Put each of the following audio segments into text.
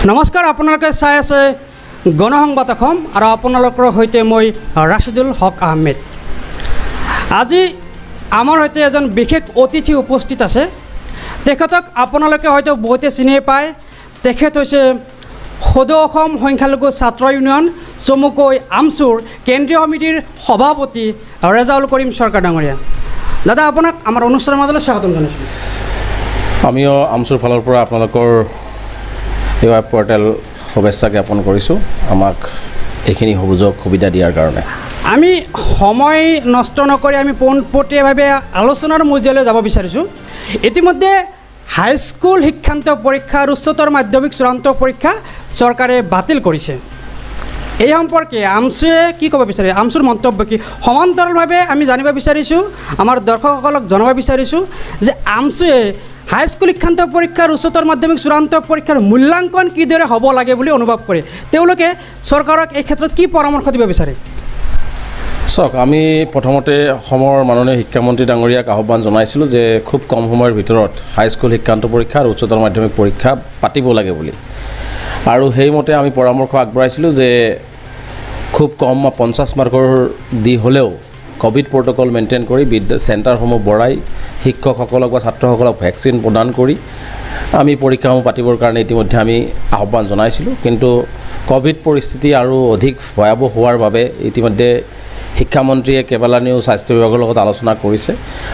নমস্কাৰ, আপোনালোকে চাই আছে গণসংবাদ অসম আৰু আপোনালোকৰ সৈতে মই ৰাছিদুল হক আহমেদ। আজি আমাৰ সৈতে এজন বিশেষ অতিথি উপস্থিত আছে। তেখেতক আপোনালোকে হয়তো বহুতে চিনি পায়। তেখেত হৈছে সদৌ অসম সংখ্যালঘু ছাত্ৰ ইউনিয়ন চমুকৈ আমচুৰ কেন্দ্ৰীয় সমিতিৰ সভাপতি ৰেজাউল কৰিম চৰকাৰ ডাঙৰীয়া। দাদা, আপোনাক আমাৰ অনুষ্ঠানৰ মাজলৈ স্বাগতম জনাইছোঁ। আমিও আমচুৰ ফালৰ পৰা আপোনালোকৰ এই ৱেব পৰ্টেল শুভেচ্ছা জ্ঞাপন কৰিছোঁ, আমাক এইখিনি সুবিধা দিয়াৰ কাৰণে। আমি সময় নষ্ট নকৰি আমি পোনপটীয়াভাৱে আলোচনাৰ মজিয়ালৈ যাব বিচাৰিছোঁ। ইতিমধ্যে হাইস্কুল শিক্ষান্ত পৰীক্ষা আৰু উচ্চতৰ মাধ্যমিক চূড়ান্ত পৰীক্ষা চৰকাৰে বাতিল কৰিছে। এই সম্পৰ্কে আমচুৱে কি ক'ব বিচাৰে, আমচুৰ মন্তব্য কি? সমান্তৰালভাৱে আমি জানিব বিচাৰিছোঁ, আমাৰ দৰ্শকসকলক জনাব বিচাৰিছোঁ যে আমচুৱে হাইস্কুল শিক্ষান্ত পৰীক্ষাৰ উচ্চতৰ মাধ্যমিক চূড়ান্ত পৰীক্ষাৰ মূল্যাংকন কিদৰে হ'ব লাগে বুলি অনুভৱ কৰে। তেওঁলোকে চৰকাৰক এই ক্ষেত্ৰত কি পৰামৰ্শ দিব বিচাৰে? চাওক, আমি প্ৰথমতে অসমৰ মাননীয় শিক্ষামন্ত্ৰী ডাঙৰীয়াক আহ্বান জনাইছিলোঁ যে খুব কম সময়ৰ ভিতৰত হাইস্কুল শিক্ষান্ত পৰীক্ষা আৰু উচ্চতৰ মাধ্যমিক পৰীক্ষা পাতিব লাগে বুলি, আৰু সেইমতে আমি পৰামৰ্শ আগবঢ়াইছিলোঁ যে খুব কম 50 মাৰ্কৰ দি হ'লেও ক'ভিড প্ৰট'কল মেইনটেইন কৰি চেণ্টাৰসমূহ বঢ়াই শিক্ষকসকলক বা ছাত্ৰসকলক ভেকচিন প্ৰদান কৰি আমি পৰীক্ষাসমূহ পাতিবৰ কাৰণে ইতিমধ্যে আমি আহ্বান জনাইছিলোঁ। কিন্তু ক'ভিড পৰিস্থিতি আৰু অধিক ভয়াৱহ হোৱাৰ বাবে ইতিমধ্যে শিক্ষামন্ত্ৰীয়ে কেইবালানিও স্বাস্থ্য বিভাগৰ লগত আলোচনা কৰিছে,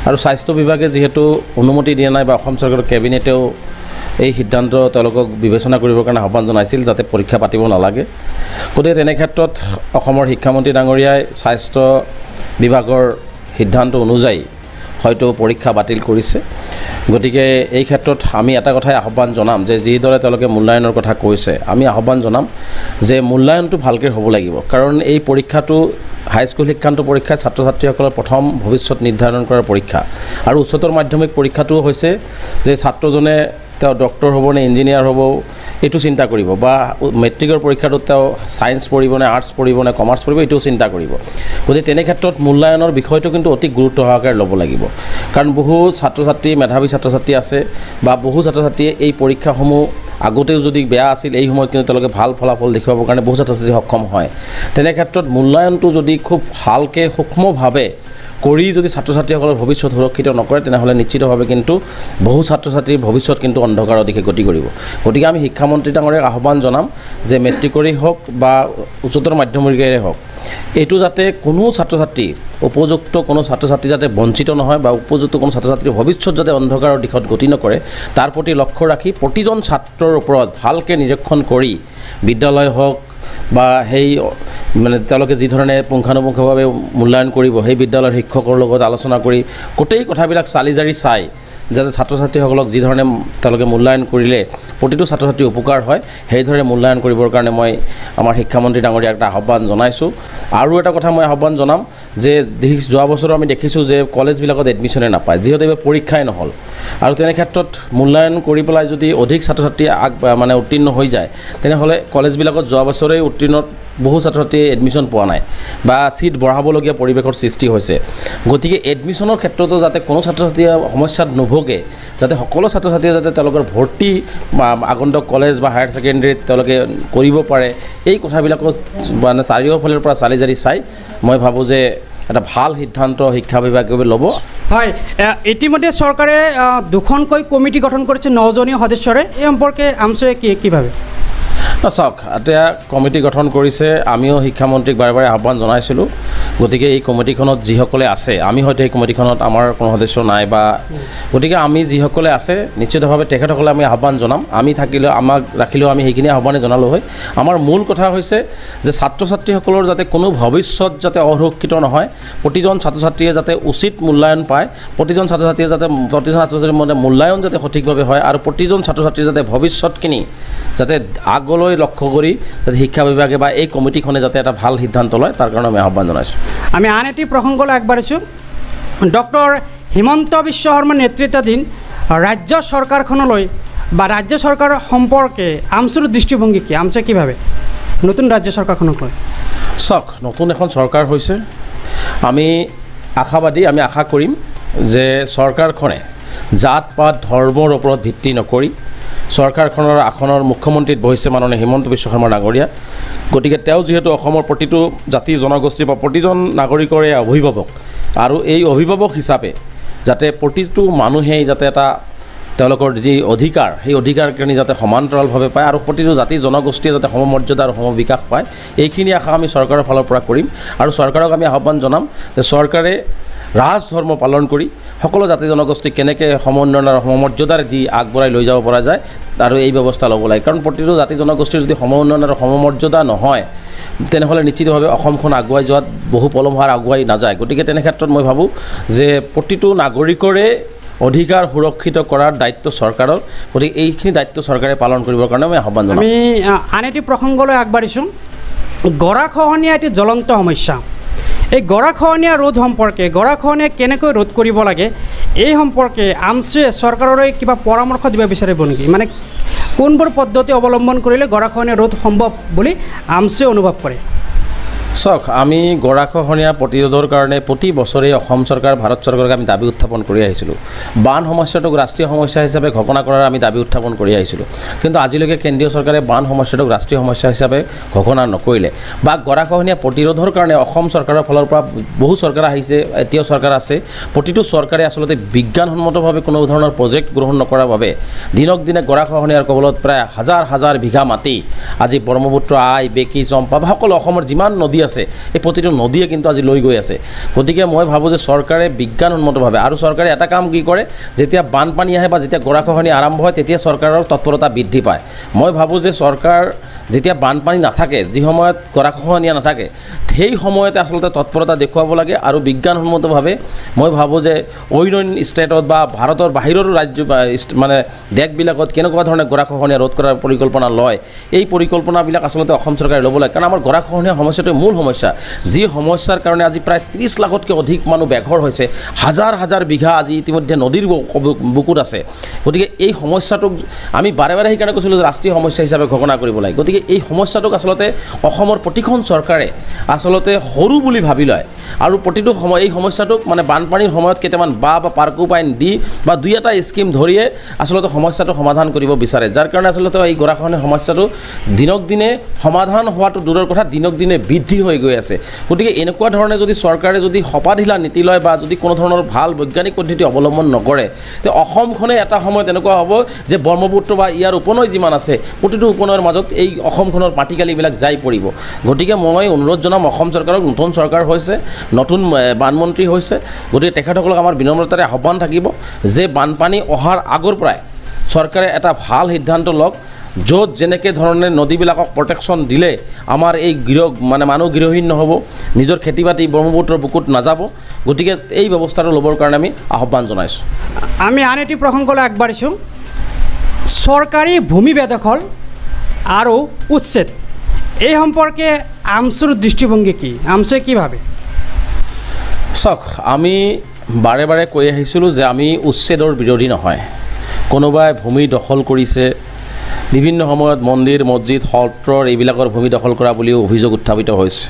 আৰু স্বাস্থ্য বিভাগে যিহেতু অনুমতি দিয়া নাই বা অসম চৰকাৰৰ কেবিনেটেও এই সিদ্ধান্ত তেওঁলোকক বিবেচনা কৰিবৰ কাৰণে আহ্বান জনাইছিল যাতে পৰীক্ষা পাতিব নালাগে। গতিকে তেনে ক্ষেত্ৰত অসমৰ শিক্ষামন্ত্ৰী ডাঙৰীয়াই স্বাস্থ্য বিভাগৰ সিদ্ধান্ত অনুযায়ী হয়তো পৰীক্ষা বাতিল কৰিছে। গতিকে এই ক্ষেত্ৰত আমি এটা কথাই আহ্বান জনাম যে যিদৰে তেওঁলোকে মূল্যায়নৰ কথা কৈছে, আমি আহ্বান জনাম যে মূল্যায়নটো ভালকৈ হ'ব লাগিব, কাৰণ এই পৰীক্ষাটো হাইস্কুল শিক্ষান্ত পৰীক্ষা ছাত্ৰ ছাত্ৰীসকলৰ প্ৰথম ভৱিষ্যত নিৰ্ধাৰণ কৰাৰ পৰীক্ষা, আৰু উচ্চতৰ মাধ্যমিক পৰীক্ষাটোও হৈছে যে ছাত্ৰজনে তেওঁ ডক্টৰ হ'ব নে ইঞ্জিনিয়াৰ হ'ব এইটো চিন্তা কৰিব, বা মেট্ৰিকৰ পৰীক্ষাটোত তেওঁ ছায়েন্স পঢ়িব নে আৰ্টছ পঢ়িব নে কমাৰ্চ পঢ়িব এইটোও চিন্তা কৰিব। গতিকে তেনে ক্ষেত্ৰত মূল্যায়নৰ বিষয়টো কিন্তু অতি গুৰুত্ব সহকাৰে ল'ব লাগিব, কাৰণ বহু ছাত্ৰ ছাত্ৰী মেধাৱী ছাত্ৰ ছাত্ৰী আছে বা বহু ছাত্ৰ ছাত্ৰীয়ে এই পৰীক্ষাসমূহ আগতেও যদি বেয়া আছিল এই সময়ত কিন্তু তেওঁলোকে ভাল ফলাফল দেখুৱাবৰ কাৰণে বহু ছাত্ৰ ছাত্ৰী সক্ষম হয়। তেনে ক্ষেত্ৰত মূল্যায়নটো যদি খুব ভালকৈ সূক্ষ্মভাৱে কৰি যদি ছাত্ৰ ছাত্ৰীসকলৰ ভৱিষ্যত সুৰক্ষিত নকৰে তেনেহ'লে নিশ্চিতভাৱে কিন্তু বহু ছাত্ৰ ছাত্ৰীৰ ভৱিষ্যত কিন্তু অন্ধকাৰৰ দিশে গতি কৰিব। গতিকে আমি শিক্ষামন্ত্ৰী ডাঙৰীয়াক আহ্বান জনাম যে মেট্ৰিকৰেই হওক বা উচ্চতৰ মাধ্যমিকৰে হওক, এইটো যাতে কোনো ছাত্ৰ ছাত্ৰী উপযুক্ত কোনো ছাত্ৰ ছাত্ৰী যাতে বঞ্চিত নহয় বা উপযুক্ত কোনো ছাত্ৰ ছাত্ৰীৰ ভৱিষ্যত যাতে অন্ধকাৰৰ দিশত গতি নকৰে তাৰ প্ৰতি লক্ষ্য ৰাখি প্ৰতিজন ছাত্ৰৰ ওপৰত ভালকৈ নিৰীক্ষণ কৰি বিদ্যালয় হওক বা সেই মানে তেওঁলোকে যি ধৰণে পুংখানুপুংখভাৱে মূল্যায়ন কৰিব সেই বিদ্যালয়ৰ শিক্ষকৰ লগত আলোচনা কৰি গোটেই কথাবিলাক চালি জাৰি চাই যাতে ছাত্ৰ ছাত্ৰীসকলক যি ধৰণে তেওঁলোকে মূল্যায়ন কৰিলে প্ৰতিটো ছাত্ৰ ছাত্ৰীৰ উপকাৰ হয় সেইদৰে মূল্যায়ন কৰিবৰ কাৰণে মই আমাৰ শিক্ষামন্ত্ৰী ডাঙৰীয়াক এটা আহ্বান জনাইছোঁ। আৰু এটা কথা মই আহ্বান জনাম যে যোৱা বছৰ আমি দেখিছোঁ যে কলেজবিলাকত এডমিশ্যনে নাপায়, যিহেতু এইবাৰ পৰীক্ষাই নহ'ল, আৰু তেনে ক্ষেত্ৰত মূল্যায়ন কৰি পেলাই যদি অধিক ছাত্ৰ ছাত্ৰী উত্তীৰ্ণ হৈ যায় তেনেহ'লে কলেজবিলাকত যোৱা বছৰেই উত্তীৰ্ণ বহু ছাত্ৰ ছাত্ৰীয়ে এডমিশ্যন পোৱা নাই বা ছিট বঢ়াবলগীয়া পৰিৱেশৰ সৃষ্টি হৈছে। গতিকে এডমিশ্যনৰ ক্ষেত্ৰতো যাতে কোনো ছাত্ৰ ছাত্ৰীয়ে সমস্যাত নুভোগে, যাতে সকলো ছাত্ৰ ছাত্ৰীয়ে যাতে তেওঁলোকৰ ভৰ্তি আগন্তুক কলেজ বা হায়াৰ ছেকেণ্ডেৰীত তেওঁলোকে কৰিব পাৰে, এই কথাবিলাকো মানে চাৰিওফালৰ পৰা চালি জাৰি চাই মই ভাবোঁ যে এটা ভাল সিদ্ধান্ত শিক্ষা বিভাগে ল'ব। হয়, ইতিমধ্যে চৰকাৰে দুখনকৈ কমিটি গঠন কৰিছে 9জনীয়া সদস্যৰে। এই সম্পৰ্কে আমচুৱে কি ভাবে? চাওক, এতিয়া কমিটি গঠন কৰিছে, আমিও শিক্ষামন্ত্ৰীক বাৰে বাৰে আহ্বান জনাইছিলোঁ। গতিকে এই কমিটিখনত যিসকলে আছে, আমি হয়তো এই কমিটিখনত আমাৰ কোনো সদস্য নাই বা গতিকে আমি যিসকলে আছে নিশ্চিতভাৱে তেখেতসকলে আমি আহ্বান জনাম। আমি থাকিলেও আমাক ৰাখিলেও আমি সেইখিনি আহ্বানে জনালোঁ হয়। আমাৰ মূল কথা হৈছে যে ছাত্ৰ ছাত্ৰীসকলৰ যাতে কোনো ভৱিষ্যত যাতে অসুৰক্ষিত নহয়, প্ৰতিজন ছাত্ৰ ছাত্ৰীয়ে যাতে উচিত মূল্যায়ন পায়, প্ৰতিজন ছাত্ৰ ছাত্ৰীয়ে যাতে মূল্যায়ন যাতে সঠিকভাৱে হয়, আৰু প্ৰতিজন ছাত্ৰ ছাত্ৰীয়ে যাতে ভৱিষ্যতখিনি যাতে আগলৈ লক্ষ্য কৰি যাতে শিক্ষা বিভাগে বা এই কমিটিখনে যাতে এটা ভাল সিদ্ধান্ত লয় তাৰ কাৰণে আমি আহ্বান জনাইছোঁ। আমি আন এটি প্ৰসংগলৈ আগবাঢ়িছোঁ। ডক্টৰ হিমন্ত বিশ্ব শৰ্মাৰ নেতৃত্বাধীন ৰাজ্য চৰকাৰখনলৈ বা ৰাজ্য চৰকাৰৰ সম্পৰ্কে আমচুৰ দৃষ্টিভংগী কি? আমচুৱে কি ভাবে নতুন ৰাজ্য চৰকাৰখনক লৈ? চাওক, নতুন এখন চৰকাৰ হৈছে, আমি আশাবাদী, আমি আশা কৰিম যে চৰকাৰখনে জাত পাত ধৰ্মৰ ওপৰত ভিত্তি নকৰি চৰকাৰখনৰ আসনৰ মুখ্যমন্ত্ৰীত বহিছে মাননীয় হিমন্ত বিশ্ব শৰ্মা ডাঙৰীয়া। গতিকে তেওঁ যিহেতু অসমৰ প্ৰতিটো জাতি জনগোষ্ঠী বা প্ৰতিজন নাগৰিকৰে অভিভাৱক, আৰু এই অভিভাৱক হিচাপে যাতে প্ৰতিটো মানুহেই যাতে এটা তেওঁলোকৰ যি অধিকাৰ, সেই অধিকাৰখিনি যাতে সমান্তৰালভাৱে পায় আৰু প্ৰতিটো জাতি জনগোষ্ঠীয়ে যাতে সমমৰ্যাদা আৰু সমবিকাশ পায়, এইখিনি আশা আমি চৰকাৰৰ ফালৰ পৰা কৰিম। আৰু চৰকাৰক আমি আহ্বান জনাম যে চৰকাৰে ৰাজধৰ্ম পালন কৰি সকলো জাতি জনগোষ্ঠীক কেনেকৈ সমন্বয়ন আৰু সমমৰ্যাদাৰে দি আগবঢ়াই লৈ যাব পৰা যায় আৰু এই ব্যৱস্থা ল'ব লাগে। কাৰণ প্ৰতিটো জাতি জনগোষ্ঠীৰ যদি সমউন্নয়ন আৰু সমমৰ্যাদা নহয়, তেনেহ'লে নিশ্চিতভাৱে অসমখন আগুৱাই যোৱাত বহু পলম হোৱাৰ আগুৱাই নাযায়। গতিকে তেনে ক্ষেত্ৰত মই ভাবোঁ যে প্ৰতিটো নাগৰিকৰে অধিকাৰ সুৰক্ষিত কৰাৰ দায়িত্ব চৰকাৰৰ। গতিকে এইখিনি দায়িত্ব চৰকাৰে পালন কৰিবৰ কাৰণে মই আহ্বান জনাম। আমি আন এটি প্ৰসংগলৈ আগবাঢ়িছোঁ। গৰাখহনীয়া এটি জ্বলন্ত সমস্যা। এই গৰাখহনীয়া ৰোধ সম্পৰ্কে, গৰাখহনীয়া কেনেকৈ ৰোধ কৰিব লাগে এই সম্পৰ্কে আমছুৱে চৰকাৰলৈ কিবা পৰামৰ্শ দিব বিচাৰিব নেকি? মানে কোনবোৰ পদ্ধতি অৱলম্বন কৰিলে গৰাখহনীয়া ৰোধ সম্ভৱ বুলি আমছুৱে অনুভৱ কৰে? চাওক, আমি গৰাখহনীয়া প্ৰতিৰোধৰ কাৰণে প্ৰতি বছৰে অসম চৰকাৰ, ভাৰত চৰকাৰক আমি দাবী উত্থাপন কৰি আহিছিলোঁ। বান সমস্যাটোক ৰাষ্ট্ৰীয় সমস্যা হিচাপে ঘোষণা কৰাৰ আমি দাবী উত্থাপন কৰি আহিছিলোঁ। কিন্তু আজিলৈকে কেন্দ্ৰীয় চৰকাৰে বান সমস্যাটোক ৰাষ্ট্ৰীয় সমস্যা হিচাপে ঘোষণা নকৰিলে। বা গৰাখহনীয়া প্ৰতিৰোধৰ কাৰণে অসম চৰকাৰৰ ফালৰ পৰা বহু চৰকাৰ আহিছে, এতিয়াও চৰকাৰ আছে। প্ৰতিটো চৰকাৰে আচলতে বিজ্ঞানসন্মতভাৱে কোনো ধৰণৰ প্ৰজেক্ট গ্ৰহণ নকৰাৰ বাবে দিনক দিনে গৰাখহনীয়াৰ কবলত প্ৰায় হাজাৰ হাজাৰ বিঘা মাটি আজি ব্ৰহ্মপুত্ৰ, আই, বেকী, চম্পা বা সকলো অসমৰ যিমান নদী আছে, এই প্ৰতিটো নদীয়ে কিন্তু আজি লৈ গৈ আছে। গতিকে মই ভাবোঁ যে চৰকাৰে বিজ্ঞানসন্মতভাৱে, আৰু চৰকাৰে এটা কাম কি কৰে, যেতিয়া বানপানী আহে বা যেতিয়া গৰাখহনীয়া আৰম্ভ হয় তেতিয়া চৰকাৰৰ তৎপৰতা বৃদ্ধি পায়। মই ভাবোঁ যে চৰকাৰ যেতিয়া বানপানী নাথাকে, যি সময়ত গৰাখহনীয়া নাথাকে, সেই সময়তে আচলতে তৎপৰতা দেখুৱাব লাগে। আৰু বিজ্ঞানসন্মতভাৱে মই ভাবোঁ যে অন্য ষ্টেটত বা ভাৰতৰ বাহিৰৰ ৰাজ্য বা মানে দেশবিলাকত কেনেকুৱা ধৰণে গৰাখহনীয়া ৰোধ কৰাৰ পৰিকল্পনা লয়, এই পৰিকল্পনাবিলাক আচলতে অসম চৰকাৰে ল'ব লাগে। কাৰণ আমাৰ গৰাখহনীয়া সমস্যাটো মূল সমস্যা, যি সমস্যাৰ কাৰণে আজি প্ৰায় 30 লাখতকৈ অধিক মানুহ বেঘৰ হৈছে, হাজাৰ হাজাৰ বিঘা আজি ইতিমধ্যে নদীৰ বুকুত আছে। গতিকে এই সমস্যাটোক আমি বাৰে বাৰে সেইকাৰণে কৈছিলোঁ যে ৰাষ্ট্ৰীয় সমস্যা হিচাপে ঘোষণা কৰিব লাগে। গতিকে এই সমস্যাটোক আচলতে অসমৰ প্ৰতিখন চৰকাৰে আচলতে সৰু বুলি ভাবি লয় আৰু প্ৰতিটো সময় এই সমস্যাটোক মানে বানপানীৰ সময়ত কেইটামান বা পাৰ্কোপাইন দি বা দুই এটা স্কিম ধৰিয়ে আচলতে সমস্যাটো সমাধান কৰিব বিচাৰে, যাৰ কাৰণে আচলতে এই গৰাখহনীয়া সমস্যাটো দিনক দিনে সমাধান হোৱাটো দূৰৰ কথা, দিনক দিনে বৃদ্ধি হৈ গৈ আছে। গতিকে এনেকুৱা ধৰণে যদি চৰকাৰে যদি সপাঢিলা নীতি লয় বা যদি কোনো ধৰণৰ ভাল বৈজ্ঞানিক পদ্ধতি অৱলম্বন নকৰে, তে অসমখনে এটা সময়ত এনেকুৱা হ'ব যে ব্ৰহ্মপুত্ৰ বা ইয়াৰ উপনৈ যিমান আছে, প্ৰতিটো উপনৈৰ মাজত এই অসমখনৰ মাটিকালিবিলাক যাই পৰিব। গতিকে মই অনুৰোধ জনাম অসম চৰকাৰক, নতুন চৰকাৰ হৈছে, নতুন বানমন্ত্ৰী হৈছে, গতিকে তেখেতসকলক আমাৰ বিনম্ৰতাৰে আহ্বান থাকিব যে বানপানী অহাৰ আগৰ পৰাই চৰকাৰে এটা ভাল সিদ্ধান্ত লওক, য'ত যেনেকৈ ধৰণে নদীবিলাকক প্ৰটেকশ্যন দিলে আমাৰ এই মানুহ গৃহহীন নহ'ব, নিজৰ খেতি বাতি ব্ৰহ্মপুত্ৰৰ বুকুত নাযাব। গতিকে এই ব্যৱস্থাটো ল'বৰ কাৰণে আমি আহ্বান জনাইছোঁ। আমি আন এটি প্ৰসংগলৈ আগবাঢ়িছোঁ। চৰকাৰী ভূমি বেদখল আৰু উচ্ছেদ এই সম্পৰ্কে আমছুৰ দৃষ্টিভংগী কি? আমছুৱে কি ভাবে? চাওক, আমি বাৰে বাৰে কৈ আহিছিলোঁ যে আমি উচ্ছেদৰ বিৰোধী নহয়। কোনোবাই ভূমি দখল কৰিছে, বিভিন্ন সময়ত মন্দিৰ, মছজিদ, সত্ৰৰ এইবিলাকৰ ভূমি দখল কৰা বুলিও অভিযোগ উত্থাপিত হৈছে।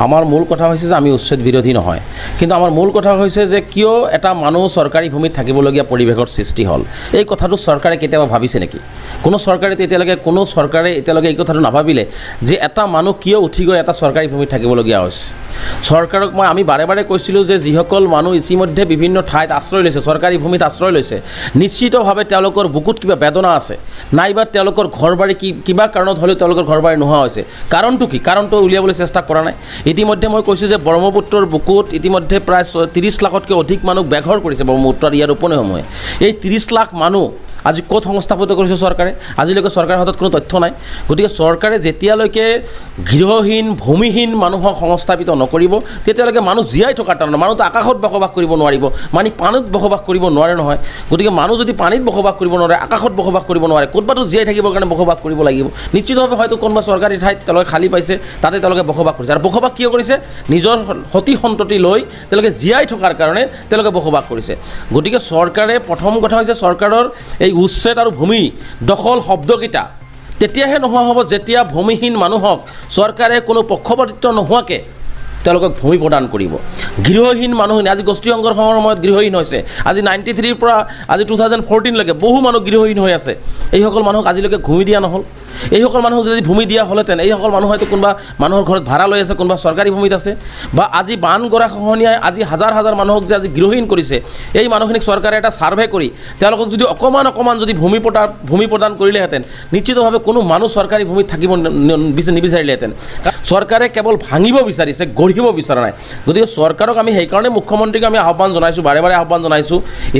আমাৰ মূল কথা হৈছে যে আমি উচ্ছেদ বিৰোধী নহয়, কিন্তু আমাৰ মূল কথা হৈছে যে কিয় এটা মানুহ চৰকাৰী ভূমিত থাকিবলগীয়া পৰিৱেশৰ সৃষ্টি হ'ল, এই কথাটো চৰকাৰে কেতিয়াবা ভাবিছে নেকি? কোনো চৰকাৰে এতিয়ালৈকে এই কথাটো নাভাবিলে যে এটা মানুহ কিয় উঠি গৈ এটা চৰকাৰী ভূমিত থাকিবলগীয়া হৈছে। চৰকাৰক আমি বাৰে বাৰে কৈছিলোঁ যে যিসকল মানুহ ইতিমধ্যে বিভিন্ন ঠাইত আশ্ৰয় লৈছে, চৰকাৰী ভূমিত আশ্ৰয় লৈছে, নিশ্চিতভাৱে তেওঁলোকৰ বুকুত কিবা বেদনা আছে, নাইবা তেওঁলোকৰ ঘৰ বাৰী কিবা কাৰণত হ'লেও তেওঁলোকৰ ঘৰ বাৰী নোহোৱা হৈছে। কাৰণটো কি? কাৰণটো উলিয়াবলৈ চেষ্টা কৰা নাই। ইতিমধ্যে মই কৈছোঁ যে ব্ৰহ্মপুত্ৰৰ বুকুত ইতিমধ্যে প্ৰায় 30 লাখতকৈ অধিক মানুহ বেঘৰ কৰিছে ব্ৰহ্মপুত্ৰৰ ইয়াৰ উপনৈসমূহে। এই 30 লাখ মানুহ আজি ক'ত সংস্থাপিত কৰিছে চৰকাৰে? আজিলৈকে চৰকাৰৰ হাতত কোনো তথ্য নাই। গতিকে চৰকাৰে যেতিয়ালৈকে গৃহহীন, ভূমিহীন মানুহক সংস্থাপিত নকৰিব, তেতিয়ালৈকে মানুহ জীয়াই থকাৰ তাৰমানে মানুহটো আকাশত বসবাস কৰিব নোৱাৰিব, মানে পানীত বসবাস কৰিব নোৱাৰে নহয়। গতিকে মানুহ যদি পানীত বসবাস কৰিব নোৱাৰে, আকাশত বসবাস কৰিব নোৱাৰে, ক'ৰবাতো জীয়াই থাকিবৰ কাৰণে বসবাস কৰিব লাগিব। নিশ্চিতভাৱে হয়তো কোনোবা চৰকাৰী ঠাইত তেওঁলোকে খালী পাইছে, তাতে তেওঁলোকে বসবাস কৰিছে। আৰু বসবাস কিয় কৰিছে? নিজৰ সতি সন্ততি লৈ তেওঁলোকে জীয়াই থকাৰ কাৰণে তেওঁলোকে বসবাস কৰিছে। গতিকে চৰকাৰে প্ৰথম কথা হৈছে চৰকাৰৰ এই উচ্ছেদ আৰু ভূমি দখল শব্দকেইটা তেতিয়াহে নোহোৱা হ'ব যেতিয়া ভূমিহীন মানুহক চৰকাৰে কোনো পক্ষপাতিত্ব নোহোৱাকৈ তেওঁলোকক ভূমি প্ৰদান কৰিব। গৃহহীন মানুহখিনি আজি গোষ্ঠী সংঘৰ্ষৰ সময়ত গৃহহীন হৈছে, আজি 93 পৰা আজি 2014লৈকে বহু মানুহ গৃহহীন হৈ আছে। এইসকল মানুহক আজিলৈকে ভূমি দিয়া নহ'ল। এইসকল মানুহক যদি ভূমি দিয়া হ'লেহেঁতেন, এইসকল মানুহ হয়তো কোনোবা মানুহৰ ঘৰত ভাড়া লৈ আছে, কোনোবা চৰকাৰী ভূমিত আছে, বা আজি বান গৰাখহনীয়াই আজি হাজাৰ হাজাৰ মানুহক যে আজি গৃহহীন কৰিছে, এই মানুহখিনিক চৰকাৰে এটা ছাৰ্ভে কৰি তেওঁলোকক যদি অকণমান যদি ভূমি প্ৰদান কৰিলেহেঁতেন, নিশ্চিতভাৱে কোনো মানুহ চৰকাৰী ভূমিত থাকিব নিবিচাৰিলেহেঁতেন। চৰকাৰে কেৱল ভাঙিব বিচাৰিছে, গঢ়িব বিচৰা নাই। গতিকে চৰকাৰক আমি সেইকাৰণে মুখ্যমন্ত্ৰীক আমি আহ্বান জনাইছোঁ, বাৰে বাৰে আহ্বান জনাইছোঁ,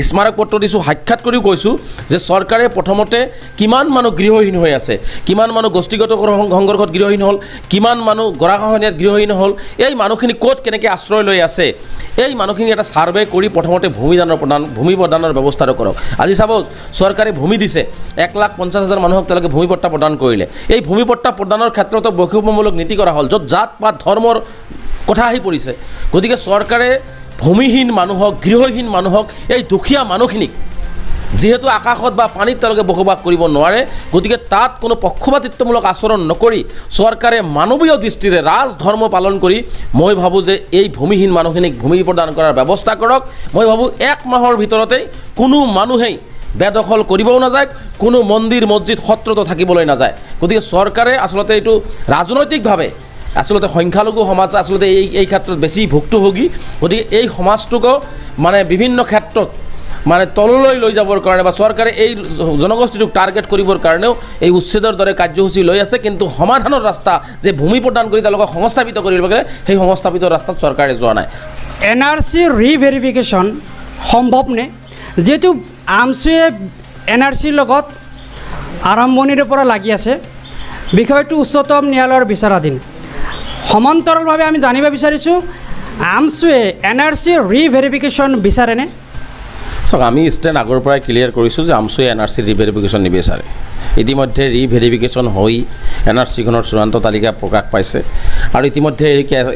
স্মাৰক পত্ৰ দিছোঁ, সাক্ষাৎ কৰিও কৈছোঁ যে চৰকাৰে প্ৰথমতে কিমান মানুহ গৃহহীন হৈ আছে, কিমান মানুহ গোষ্ঠীগত সংঘৰ্ষত গৃহহীন হ'ল, কিমান মানুহ গৰাখহনীয়াত গৃহহীন হ'ল, এই মানুহখিনি ক'ত কেনেকৈ আশ্ৰয় লৈ আছে, এই মানুহখিনি এটা ছাৰ্ভে কৰি প্ৰথমতে ভূমি প্ৰদানৰ ব্যৱস্থাটো কৰক। আজি চাব, চৰকাৰে ভূমি দিছে, 1,50,000 মানুহক তেওঁলোকে ভূমি পট্টা প্ৰদান কৰিলে। এই ভূমি পট্টা প্ৰদানৰ ক্ষেত্ৰতো বৈষম্যমূলক নীতি কৰা হ'ল, য'ত জাত পাত ধৰ্মৰ কথা আহি পৰিছে। গতিকে চৰকাৰে ভূমিহীন মানুহক, গৃহহীন মানুহক, এই দুখীয়া মানুহখিনিক যিহেতু আকাশত বা পানীত তেওঁলোকে বসবাস কৰিব নোৱাৰে, গতিকে তাত কোনো পক্ষপাতিত্বমূলক আচৰণ নকৰি চৰকাৰে মানৱীয় দৃষ্টিৰে ৰাজধৰ্ম পালন কৰি মই ভাবোঁ যে এই ভূমিহীন মানুহখিনিক ভূমি প্ৰদান কৰাৰ ব্যৱস্থা কৰক। মই ভাবোঁ 1 মাহৰ ভিতৰতেই কোনো মানুহেই বেদখল কৰিবও নাযায়, কোনো মন্দিৰ মছজিদ সত্ৰতো থাকিবলৈ নাযায়। গতিকে চৰকাৰে আচলতে এইটো ৰাজনৈতিকভাৱে আচলতে সংখ্যালঘু সমাজ আচলতে এই ক্ষেত্ৰত বেছি ভুক্তভোগী। গতিকে এই সমাজটোকো মানে বিভিন্ন ক্ষেত্ৰত মানে তললৈ লৈ যাবৰ কাৰণে বা চৰকাৰে এই জনগোষ্ঠীটোক টাৰ্গেট কৰিবৰ কাৰণেও এই উচ্ছেদৰ দৰে কাৰ্যসূচী লৈ আছে। কিন্তু সমাধানৰ ৰাস্তা যে ভূমি প্ৰদান কৰি তেওঁলোকক সংস্থাপিত কৰিব লাগে, সেই সংস্থাপিত ৰাস্তাত চৰকাৰে যোৱা নাই। NRC ৰিভেৰিফিকেশ্যন সম্ভৱনে? যিহেতু আমছুৱে NRCৰ লগত আৰম্ভণিৰে পৰা লাগি আছে, বিষয়টো উচ্চতম ন্যায়ালয়ৰ বিচাৰাধীন। সমান্তৰালভাৱে আমি জানিব বিচাৰিছোঁ, আমছুৱে NRC ৰিভেৰিফিকেশ্যন বিচাৰেনে? চাওক, আমি ষ্টেণ্ড আগৰ পৰাই ক্লিয়াৰ কৰিছোঁ যে আমছুৱে NRC ৰিভেৰিফিকেশ্যন নিবিচাৰে। ইতিমধ্যে ৰিভেৰিফিকেশ্যন হৈ NRCখনৰ চূড়ান্ত তালিকা প্ৰকাশ পাইছে আৰু ইতিমধ্যে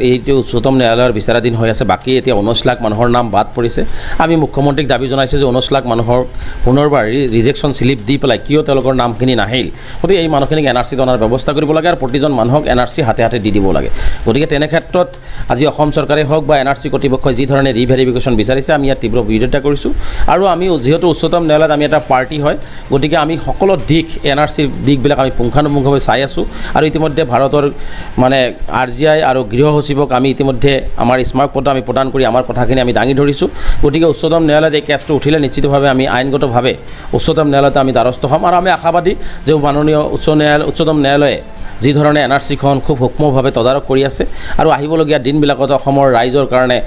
এইটো উচ্চতম ন্যায়ালয়ৰ বিচাৰাধীন হৈ আছে। বাকী এতিয়া 19 লাখ মানুহৰ নাম বাদ পৰিছে। আমি মুখ্যমন্ত্ৰীক দাবী জনাইছোঁ যে 19 লাখ মানুহৰ পুনৰবাৰ ৰিজেকশ্যন শ্লিপ দি পেলাই কিয় তেওঁলোকৰ নামখিনি নাহিল, গতিকে এই মানুহখিনিক NRCত অনাৰ ব্যৱস্থা কৰিব লাগে আৰু প্ৰতিজন মানুহক NRC হাতে হাতে দি দিব লাগে। গতিকে তেনে ক্ষেত্ৰত আজি অসম চৰকাৰে হওক বা NRC কৰ্তৃপক্ষই যি ধৰণে ৰিভেৰিফিকেশ্যন বিচাৰিছে, আমি ইয়াত তীব্ৰ বিৰোধিতা কৰিছোঁ। আৰু আমি যিহেতু উচ্চতম ন্যায়ালয়ত আমি এটা পাৰ্টি হয়, গতিকে আমি সকলো দিশ NRCৰ দিশবিলাক আমি পুংখানুপুংখভাৱে চাই আছোঁ। আৰু ইতিমধ্যে ভাৰতৰ মানে RGI আৰু গৃহ সচিবক আমি ইতিমধ্যে আমাৰ স্মাৰক পত্ৰ আমি প্ৰদান কৰি আমাৰ কথাখিনি আমি দাঙি ধৰিছোঁ। গতিকে উচ্চতম ন্যায়ালয়ত এই কেছটো উঠিলে নিশ্চিতভাৱে আমি আইনগতভাৱে উচ্চতম ন্যায়ালয়তে আমি দ্বাৰস্থ হ'ম। আৰু আমি আশাবাদী যে মাননীয় উচ্চতম ন্যায়ালয়ে যি ধৰণে NRCখন খুব সূক্ষ্মভাৱে তদাৰক কৰি আছে আৰু আহিবলগীয়া দিনবিলাকত অসমৰ ৰাইজৰ কাৰণে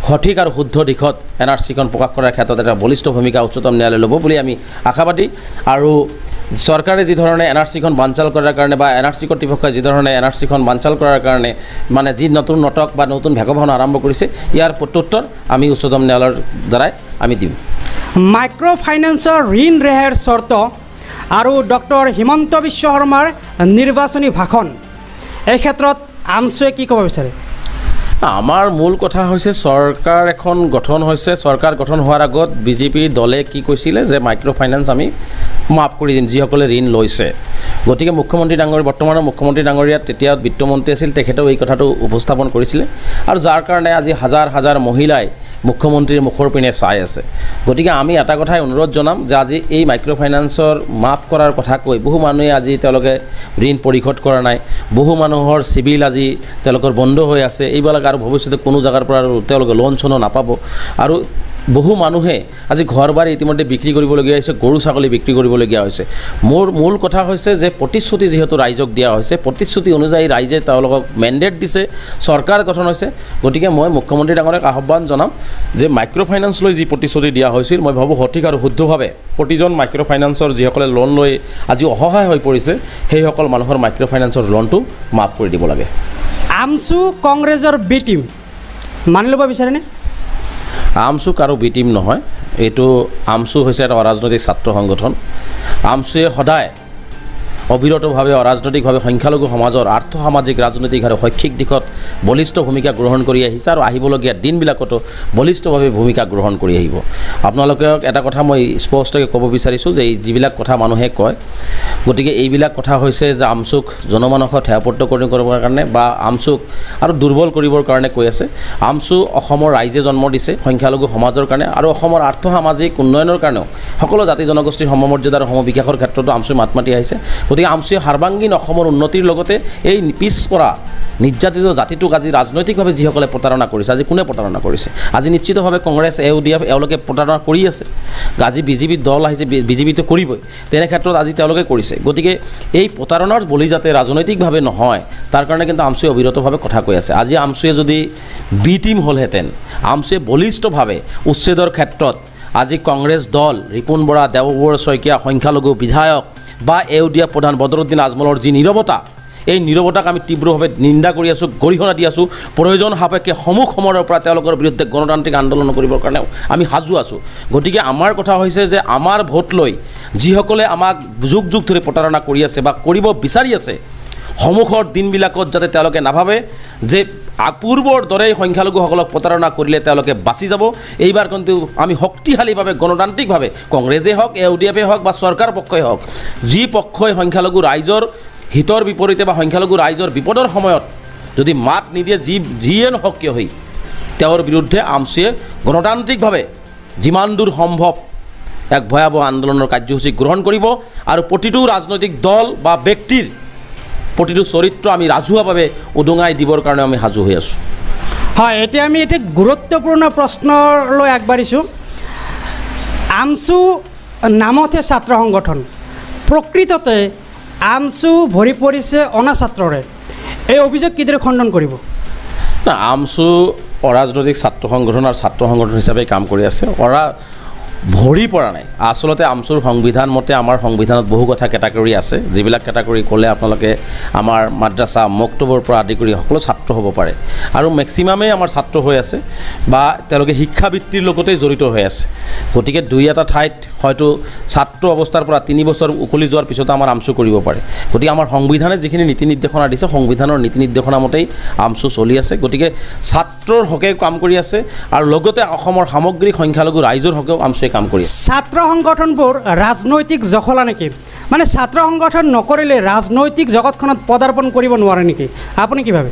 সঠিক আৰু শুদ্ধ দিশত NRCখন প্ৰকাশ কৰাৰ ক্ষেত্ৰত এটা বলিষ্ঠ ভূমিকা উচ্চতম ন্যায়ালয়ে ল'ব বুলি আমি আশাবাদী। আৰু চৰকাৰে যি ধৰণে NRCখন বানচাল কৰাৰ কাৰণে বা NRC কৰ্তৃপক্ষই যি ধৰণে NRCখন বানচাল কৰাৰ কাৰণে মানে যি নতুন নাটক বা নতুন ভেকভাওনা আৰম্ভ কৰিছে, ইয়াৰ প্ৰত্যুত্তৰ আমি উচ্চতম ন্যায়ালয়ৰ দ্বাৰাই আমি দিম। মাইক্ৰ' ফাইনেন্সৰ ঋণ ৰেহাইৰ চৰ্ত আৰু ডক্টৰ হিমন্ত বিশ্ব শৰ্মাৰ নিৰ্বাচনী ভাষণ, এই ক্ষেত্ৰত আমছুৱে কি ক'ব বিচাৰে? আমাৰ মূল কথা হৈছে চৰকাৰ এখন গঠন হৈছে। চৰকাৰ গঠন হোৱাৰ আগত বিজেপি দলে কি কৈছিলে যে মাইক্ৰ' ফাইনেন্স আমি মাফ কৰি দিম যিসকলে ঋণ লৈছে। গতিকে বৰ্তমানৰ মুখ্যমন্ত্ৰী ডাঙৰীয়া তেতিয়া বিত্তমন্ত্ৰী আছিল, তেখেতেও এই কথাটো উপস্থাপন কৰিছিলে আৰু যাৰ কাৰণে আজি হাজাৰ হাজাৰ মহিলাই মুখ্যমন্ত্ৰীৰ মুখৰ পিনে চাই আছে। গতিকে আমি এটা কথাই অনুৰোধ জনাম যে আজি এই মাইক্ৰ' ফাইনেন্সৰ মাফ কৰাৰ কথা কৈ বহু মানুহে আজি তেওঁলোকে ঋণ পৰিশোধ কৰা নাই, বহু মানুহৰ চিভিল আজি তেওঁলোকৰ বন্ধ হৈ আছে। এইবিলাক আৰু ভৱিষ্যতে কোনো জেগাৰ পৰা তেওঁলোকে লোন চনো নাপাব। আৰু বহু মানুহে আজি ঘৰ বাৰী ইতিমধ্যে বিক্ৰী কৰিবলগীয়া হৈছে, গৰু ছাগলী বিক্ৰী কৰিবলগীয়া হৈছে। মোৰ মূল কথা হৈছে যে প্ৰতিশ্ৰুতি যিহেতু ৰাইজক দিয়া হৈছে, প্ৰতিশ্ৰুতি অনুযায়ী ৰাইজে তেওঁলোকক মেণ্ডেট দিছে, চৰকাৰ গঠন হৈছে। গতিকে মই মুখ্যমন্ত্ৰী ডাঙৰীয়াক আহ্বান জনাম যে মাইক্ৰ' ফাইনেন্স লৈ যি প্ৰতিশ্ৰুতি দিয়া হৈছিল, মই ভাবোঁ সঠিক আৰু শুদ্ধভাৱে প্ৰতিজন মাইক্ৰ' ফাইনেন্সৰ যিসকলে লোন লৈ আজি অসহায় হৈ পৰিছে, সেইসকল মানুহৰ মাইক্ৰ' ফাইনেন্সৰ লোনটো মাফ কৰি দিব লাগে। আমছু কংগ্ৰেছৰ বি টিম মানি ল'ব বিচাৰেনে? আমছু কাৰো বি টিম নহয়। এইটো আমছু হৈছে এটা অৰাজনৈতিক ছাত্ৰ সংগঠন। আমছুৱে সদায় অবিৰতভাৱে অৰাজনৈতিকভাৱে সংখ্যালঘু সমাজৰ আৰ্থ সামাজিক ৰাজনৈতিক আৰু শৈক্ষিক দিশত বলিষ্ঠ ভূমিকা গ্ৰহণ কৰি আহিছে আৰু আহিবলগীয়া দিনবিলাকতো বলিষ্ঠভাৱে ভূমিকা গ্ৰহণ কৰি আহিব। আপোনালোকক এটা কথা মই স্পষ্টকৈ ক'ব বিচাৰিছোঁ যে এই যিবিলাক কথা মানুহে কয়, গতিকে এইবিলাক কথা হৈছে যে আমচুক জনমানসত হেয়পট্টকৰণ কৰিবৰ কাৰণে বা আমচুক আৰু দুৰ্বল কৰিবৰ কাৰণে কৈ আছে। আমচু অসমৰ ৰাইজে জন্ম দিছে সংখ্যালঘু সমাজৰ কাৰণে আৰু অসমৰ আৰ্থ সামাজিক উন্নয়নৰ কাৰণেও সকলো জাতি জনগোষ্ঠীৰ সমমৰ্যাদা আৰু সমবিকাশৰ ক্ষেত্ৰতো আমচুৱে মাত মাতি আহিছে। গতিকে আমচুৱে সাৰ্বাংগীন অসমৰ উন্নতিৰ লগতে এই পিছপৰা নিৰ্যাতিত জাতিটোক আজি ৰাজনৈতিকভাৱে যিসকলে প্ৰতাৰণা কৰিছে, আজি কোনে প্ৰতাৰণা কৰিছে? আজি নিশ্চিতভাৱে কংগ্ৰেছ UDF এওঁলোকে প্ৰতাৰণা কৰি আছে। আজি বিজেপি দল আহিছে, বিজেপিটো কৰিবই, তেনে ক্ষেত্ৰত আজি তেওঁলোকে কৰিছে। গতিকে এই প্ৰতাৰণাৰ বলি যাতে ৰাজনৈতিকভাৱে নহয় তাৰ কাৰণে কিন্তু আমচুৱে অবিৰতভাৱে কথা কৈ আছে। আজি আমচুৱে যদি বি টিম হ'লহেঁতেন, আমচুৱে বলিষ্ঠভাৱে উচ্ছেদৰ ক্ষেত্ৰত আজি কংগ্ৰেছ দল, ৰিপুণ বৰা, দেৱবৰ শইকীয়া, সংখ্যালঘু বিধায়ক বা UDF প্ৰধান বদৰুদ্দিন আজমলৰ যি নীৰৱতা, এই নীৰৱতাক আমি তীব্ৰভাৱে নিন্দা কৰি আছোঁ, গৰিহণা দি আছোঁ। প্ৰয়োজন সাপেক্ষে সমূহ সময়ৰ পৰা তেওঁলোকৰ বিৰুদ্ধে গণতান্ত্ৰিক আন্দোলন কৰিবৰ কাৰণেও আমি সাজু আছোঁ। গতিকে আমাৰ কথা হৈছে যে আমাৰ ভোট লৈ যিসকলে আমাক যুগ যুগ ধৰি প্ৰতাৰণা কৰি আছে বা কৰিব বিচাৰি আছে, সন্মুখৰ দিনবিলাকত যাতে তেওঁলোকে নাভাবে যে পূৰ্বৰ দৰেই সংখ্যালঘুসকলক প্ৰতাৰণা কৰিলে তেওঁলোকে বাচি যাব। এইবাৰ কিন্তু আমি শক্তিশালীভাৱে গণতান্ত্ৰিকভাৱে কংগ্ৰেছেই হওক, UDFেই হওক বা চৰকাৰ পক্ষই হওক, যি পক্ষই সংখ্যালঘু ৰাইজৰ হিতৰ বিপৰীতে বা সংখ্যালঘু ৰাইজৰ বিপদৰ সময়ত যদি মাত নিদিয়ে, যিয়ে নহওক কিয় হৈ, তেওঁৰ বিৰুদ্ধে আমচুৱে গণতান্ত্ৰিকভাৱে যিমান দূৰ সম্ভৱ এক ভয়াৱহ আন্দোলনৰ কাৰ্যসূচী গ্ৰহণ কৰিব আৰু প্ৰতিটো ৰাজনৈতিক দল বা ব্যক্তিৰ প্ৰতিটো চৰিত্ৰ আমি ৰাজহুৱাভাৱে উদঙাই দিবৰ কাৰণে আমি সাজু হৈ আছোঁ। হয়, এতিয়া আমি গুৰুত্বপূৰ্ণ প্ৰশ্নলৈ আগবাঢ়িছোঁ। আমচু নামতহে ছাত্ৰ সংগঠন, প্ৰকৃততে আমচু ভৰি পৰিছে অনা ছাত্ৰৰে। এই অভিযোগ কিদৰে খণ্ডন কৰিব? না, আমচু অৰাজনৈতিক ছাত্ৰ সংগঠন আৰু ছাত্ৰ সংগঠন হিচাপে কাম কৰি আছে। ভৰি পৰা নাই। আচলতে আমচুৰ সংবিধান মতে আমাৰ সংবিধানত বহু কথা কেটাগৰী আছে, যিবিলাক কেটাগৰী ক'লে আপোনালোকে আমাৰ মাদ্ৰাছা, মক্তবৰ পৰা আদি কৰি সকলো ছাত্ৰ হ'ব পাৰে আৰু মেক্সিমামেই আমাৰ ছাত্ৰ হৈ আছে বা তেওঁলোকে শিক্ষাবৃত্তিৰ লগতেই জড়িত হৈ আছে। গতিকে দুই এটা ঠাইত হয়তো ছাত্ৰ অৱস্থাৰ পৰা 3 বছৰ উকলি যোৱাৰ পিছতো আমাৰ আমচু কৰিব পাৰে। গতিকে আমাৰ সংবিধানে যিখিনি নীতি নিৰ্দেশনা দিছে, সংবিধানৰ নীতি নিৰ্দেশনা মতেই আমচু চলি আছে। গতিকে ছাত্ৰৰ হকে কাম কৰি আছে আৰু লগতে অসমৰ সামগ্ৰিক সংখ্যালঘু ৰাইজৰ হকেও আমচুৱে কাম কৰি আছে। ছাত্ৰ সংগঠনবোৰ ৰাজনৈতিক জখলা নেকি? মানে ছাত্ৰ সংগঠন নকৰিলে ৰাজনৈতিক জগতখনত পদাৰ্পণ কৰিব নোৱাৰে নেকি? আপুনি কি ভাবে?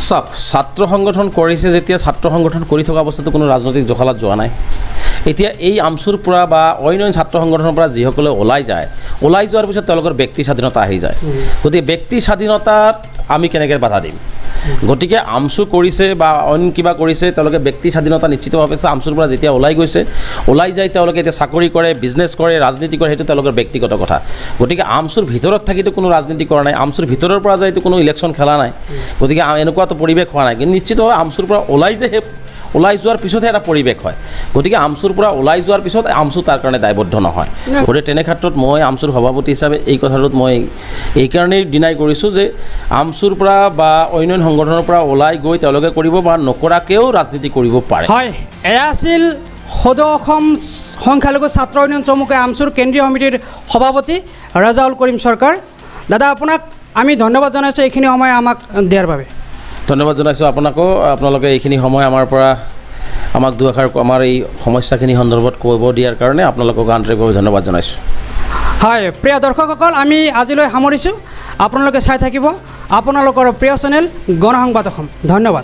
চাওক, ছাত্ৰ সংগঠন কৰিছে যেতিয়া, ছাত্ৰ সংগঠন কৰি থকা অৱস্থাতো কোনো ৰাজনৈতিক জখলাত যোৱা নাই। এতিয়া এই আমচুৰ পৰা বা অন্য ছাত্ৰ সংগঠনৰ পৰা যিসকলে ওলাই যোৱাৰ পিছত তেওঁলোকৰ ব্যক্তি স্বাধীনতা আহি যায়। গতিকে ব্যক্তি স্বাধীনতাত আমি কেনেকৈ বাধা দিম? গতিকে আমচু কৰিছে বা অইন কিবা কৰিছে, তেওঁলোকে ব্যক্তি স্বাধীনতা নিশ্চিতভাৱে আমচুৰ পৰা যেতিয়া ওলাই যায় তেওঁলোকে এতিয়া চাকৰি কৰে, বিজনেছ কৰে, ৰাজনীতি কৰে, সেইটো তেওঁলোকৰ ব্যক্তিগত কথা। গতিকে আমচুৰ ভিতৰত থাকিতো কোনো ৰাজনীতি কৰা নাই, আমচুৰ ভিতৰৰ পৰা যাইতো কোনো ইলেকশ্যন খেলা নাই। গতিকে এনেকুৱাতো পৰিৱেশ হোৱা নাই। কিন্তু নিশ্চিতভাৱে আমচুৰ পৰা ওলাই যোৱাৰ পিছতহে এটা পৰিৱেশ হয়। গতিকে আমচুৰ পৰা ওলাই যোৱাৰ পিছত আমচু তাৰ কাৰণে দায়বদ্ধ নহয়। গতিকে তেনে ক্ষেত্ৰত মই আমচুৰ সভাপতি হিচাপে এই কথাটোত মই এইকাৰণেই ডিনাই কৰিছোঁ যে আমচুৰ পৰা বা অন্য সংগঠনৰ পৰা ওলাই গৈ তেওঁলোকে কৰিব বা নকৰাকৈও ৰাজনীতি কৰিব পাৰে। হয়, এয়া আছিল সদৌ অসম সংখ্যালঘু ছাত্ৰ ইউনিয়ন চমুকৈ আমচুৰ কেন্দ্ৰীয় সমিতিৰ সভাপতি ৰাজাউল কৰিম চৰকাৰ। দাদা, আপোনাক আমি ধন্যবাদ জনাইছোঁ এইখিনি সময় আমাক দিয়াৰ বাবে। ধন্যবাদ জনাইছোঁ আপোনাকো। আপোনালোকে এইখিনি সময় আমাৰ পৰা আমাক দুআষাৰ আমাৰ এই সমস্যাখিনি সন্দৰ্ভত ক'ব দিয়াৰ কাৰণে আপোনালোকক আন্তৰিকভাৱে ধন্যবাদ জনাইছোঁ। হয়, প্ৰিয় দৰ্শকসকল, আমি আজিলৈ সামৰিছোঁ। আপোনালোকে চাই থাকিব আপোনালোকৰ প্ৰিয় চেনেল গণসংবাদ অসম। ধন্যবাদ।